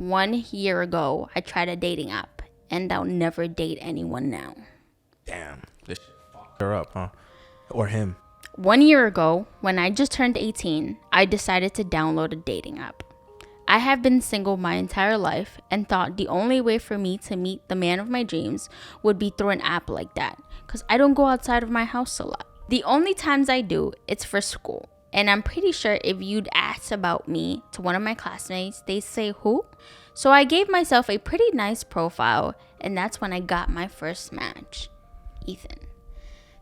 1 year ago, I tried a dating app, and I'll never date anyone now. Damn. This shit fucked her up, huh? Or him. 1 year ago, when I just turned 18, I decided to download a dating app. I have been single my entire life and thought the only way for me to meet the man of my dreams would be through an app like that, because I don't go outside of my house a lot. The only times I do, it's for school. And I'm pretty sure if you'd ask about me to one of my classmates, they'd say, who? So I gave myself a pretty nice profile, and that's when I got my first match. Ethan.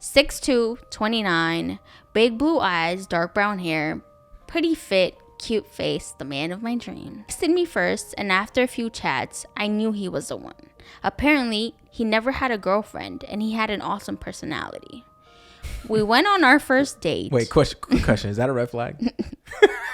6'2", 29, big blue eyes, dark brown hair, pretty fit, cute face, the man of my dreams. He texted me first, and after a few chats, I knew he was the one. Apparently, he never had a girlfriend, and he had an awesome personality. We went on our first date. Wait, quick question. Is that a red flag?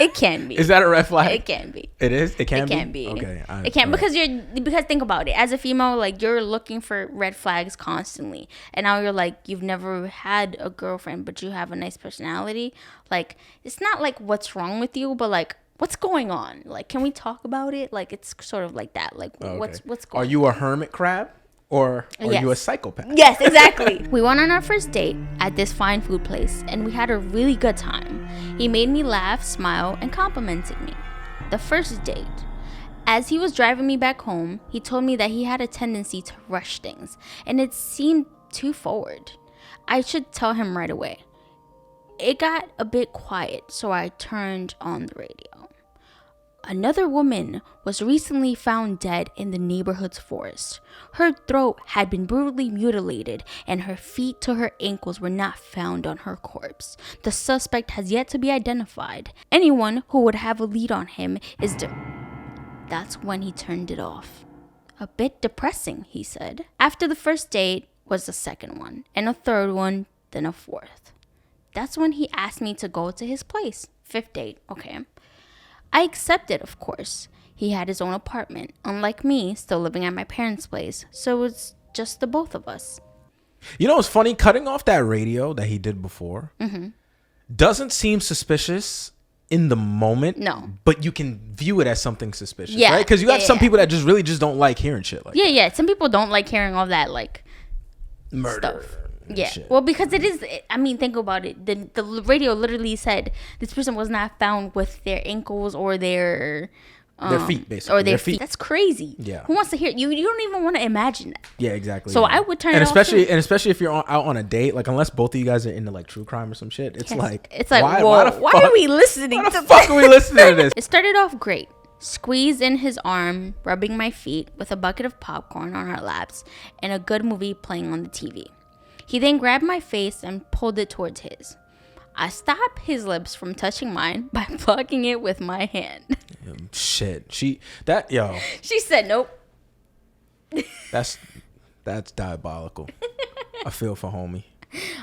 It can be. Is that a red flag? It can be. It is? It can be? It can be. Okay. It can because think about it. As a female, like, you're looking for red flags constantly. And now you're like, you've never had a girlfriend, but you have a nice personality. Like, it's not like what's wrong with you, but like, what's going on? Like, can we talk about it? Like, it's sort of like that. Like, what's going on? Are you a hermit crab? Or are you a psychopath? Yes, exactly. We went on our first date at this fine food place, and we had a really good time. He made me laugh, smile, and complimented me. The first date. As he was driving me back home, he told me that he had a tendency to rush things, and it seemed too forward. I should tell him right away. It got a bit quiet, so I turned on the radio. Another woman was recently found dead in the neighborhood's forest. Her throat had been brutally mutilated, and her feet to her ankles were not found on her corpse. The suspect has yet to be identified. Anyone who would have a lead on him is That's when he turned it off. A bit depressing, he said. After the first date was the second one, and a third one, then a fourth. That's when he asked me to go to his place. Fifth date, okay. I accepted, of course. He had his own apartment, unlike me, still living at my parents' place, so it was just the both of us. You know what's funny? Cutting off that radio that he did before doesn't seem suspicious in the moment. No. But you can view it as something suspicious, yeah, right? Because you have some people that just really just don't like hearing shit like that. Yeah. Some people don't like hearing all that, like, murder stuff. Yeah. Shit. Well, because it is, I mean, think about it. The radio literally said this person was not found with their ankles or their feet, basically. Or their feet. That's crazy. Yeah. Who wants to hear? You don't even want to imagine that. Yeah, exactly. So yeah. I would turn and it especially, off. And especially if you're out on a date, like, unless both of you guys are into, like, true crime or some shit, it's like, why are we listening to this? Why the fuck are we listening to this? It started off great. Squeezed in his arm, rubbing my feet with a bucket of popcorn on our laps and a good movie playing on the TV. He then grabbed my face and pulled it towards his. I stopped his lips from touching mine by blocking it with my hand. Shit. She said nope. That's diabolical. I feel for homie.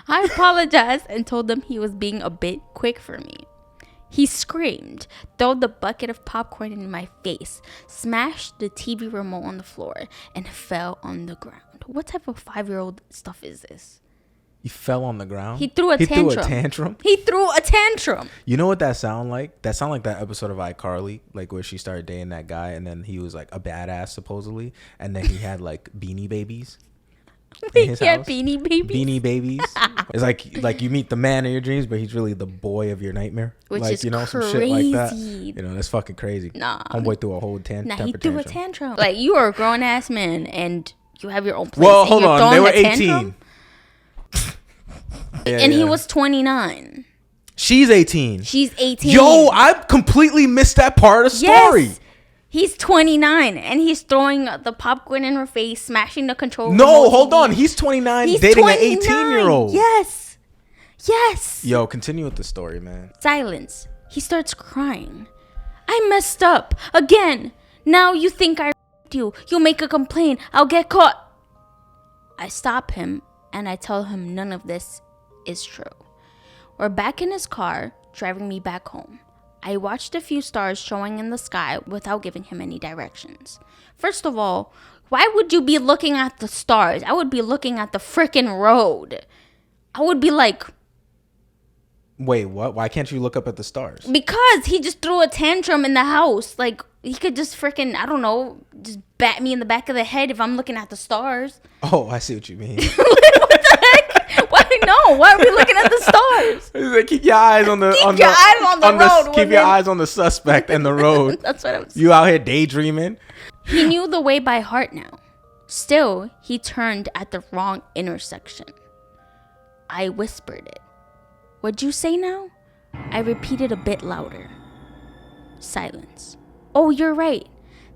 I apologized and told him he was being a bit quick for me. He screamed, threw the bucket of popcorn in my face, smashed the TV remote on the floor, and fell on the ground. What type of 5-year-old stuff is this? He fell on the ground? He threw a tantrum. He threw a tantrum. You know what that sound like? That sound like that episode of iCarly, like where she started dating that guy and then he was like a badass supposedly, and then he had like beanie babies. He had beanie babies? Beanie babies. It's like you meet the man of your dreams, but he's really the boy of your nightmare. Which like, is you know, crazy. some shit like that. You know, that's fucking crazy. Nah. Homeboy threw a whole tantrum. He threw a tantrum. Like, you are a grown ass man and you have your own place. Well, hold on. They were 18. And he was 29. She's 18. She's 18. Yo, I completely missed that part of the story. Yes. He's 29 and he's throwing the popcorn in her face, smashing the controller. No, hold on. He's 29 dating an 18-year-old. Yes. Yo, continue with the story, man. Silence. He starts crying. I messed up again. Now you think I you. You'll make a complaint. I'll get caught. I stop him and I tell him none of this is true. We're back in his car, driving me back home. I watched a few stars showing in the sky without giving him any directions. First of all, why would you be looking at the stars? I would be looking at the frickin' road. I would be like, Wait, what? Why can't you look up at the stars? Because he just threw a tantrum in the house. Like, he could just freaking, I don't know, just bat me in the back of the head if I'm looking at the stars. Oh, I see what you mean. What the heck? Why? No, why are we looking at the stars? Like, keep your eyes on the Keep your eyes on the road. Keep your eyes on the suspect and the road. That's what I was. You out here daydreaming? He knew the way by heart now. Still, he turned at the wrong intersection. I whispered it. What'd you say now? I repeated a bit louder. Silence. Oh, you're right.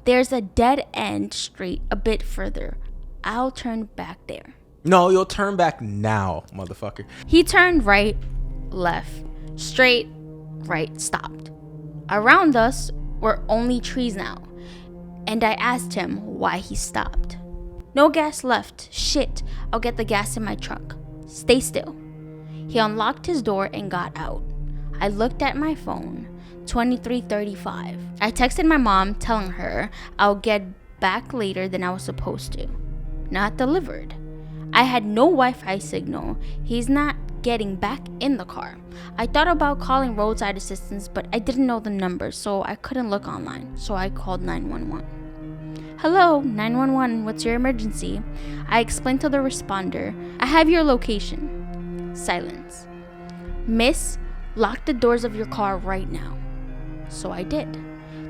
There's a dead end street a bit further. I'll turn back there. No, you'll turn back now, motherfucker. He turned right, left, straight, right, stopped. Around us were only trees now, and I asked him why he stopped. No gas left. Shit, I'll get the gas in my truck. Stay still. He unlocked his door and got out. I looked at my phone, 23:35. I texted my mom telling her I'll get back later than I was supposed to. Not delivered. I had no Wi-Fi signal. He's not getting back in the car. I thought about calling roadside assistance, but I didn't know the number, so I couldn't look online. So I called 911. Hello, 911, what's your emergency? I explained to the responder, I have your location. Silence. Miss, lock the doors of your car right now. So I did.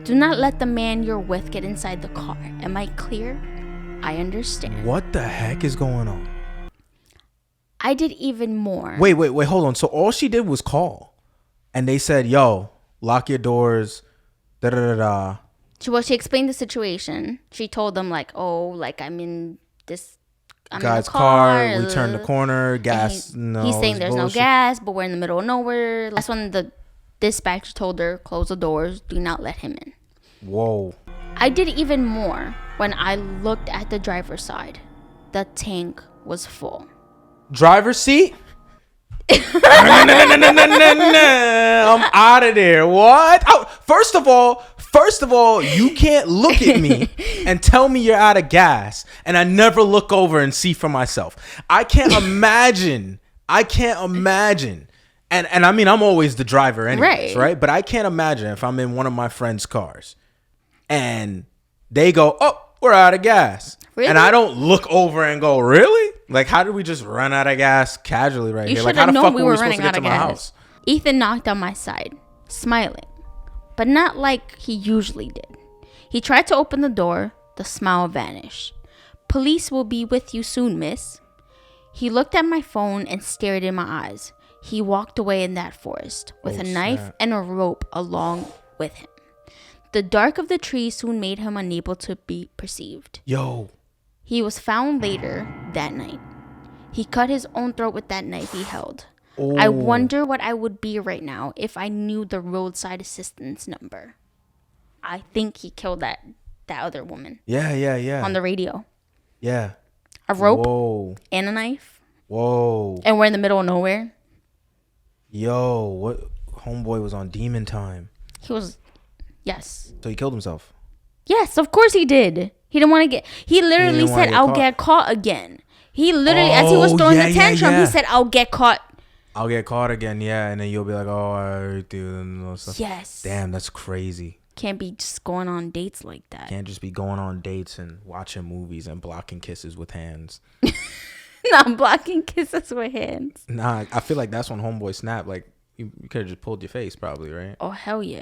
Do not let the man you're with get inside the car. Am I clear? I understand. What the heck is going on? I did even more. Wait, hold on. So all she did was call. And they said, yo, lock your doors. Da da da da. She explained the situation. She told them like, oh, like I'm in guy's car. We turned the corner. Gas. He's saying there's bullshit. No gas, but we're in the middle of nowhere. That's when the dispatcher told her, close the doors. Do not let him in. Whoa. I did even more when I looked at the driver's side. The tank was full. Driver's seat? I'm out of there. What? Oh, first of all, you can't look at me and tell me you're out of gas, and I never look over and see for myself. I can't imagine. And I mean, I'm always the driver anyways, right? But I can't imagine if I'm in one of my friends' cars and they go, oh, we're out of gas. Really? And I don't look over and go, really? Like, how did we just run out of gas casually right here? Like, how the fuck were we supposed to get to my house? Ethan knocked on my side, smiling, but not like he usually did. He tried to open the door. The smile vanished. Police will be with you soon, miss. He looked at my phone and stared in my eyes. He walked away in that forest with a knife and a rope along with him. The dark of the trees soon made him unable to be perceived. Yo. He was found later that night. He cut his own throat with that knife he held. Oh. I wonder what I would be right now if I knew the roadside assistance number. I think he killed that other woman. Yeah. On the radio. Yeah. A rope. Whoa. And a knife. Whoa. And we're in the middle of nowhere. Yo, what? Homeboy was on demon time. He was, yes. So he killed himself? Yes, of course he did. He didn't want to get, he literally said, I'll get caught again. He literally, as he was throwing the tantrum, he said, I'll get caught. I'll get caught again, yeah. And then you'll be like, oh, I do. And all stuff. Yes. Damn, that's crazy. Can't be just going on dates like that. Can't just be going on dates and watching movies and blocking kisses with hands. Not blocking kisses with hands. Nah, I feel like that's when homeboy snapped. Like, you could have just pulled your face probably, right? Oh, hell yeah.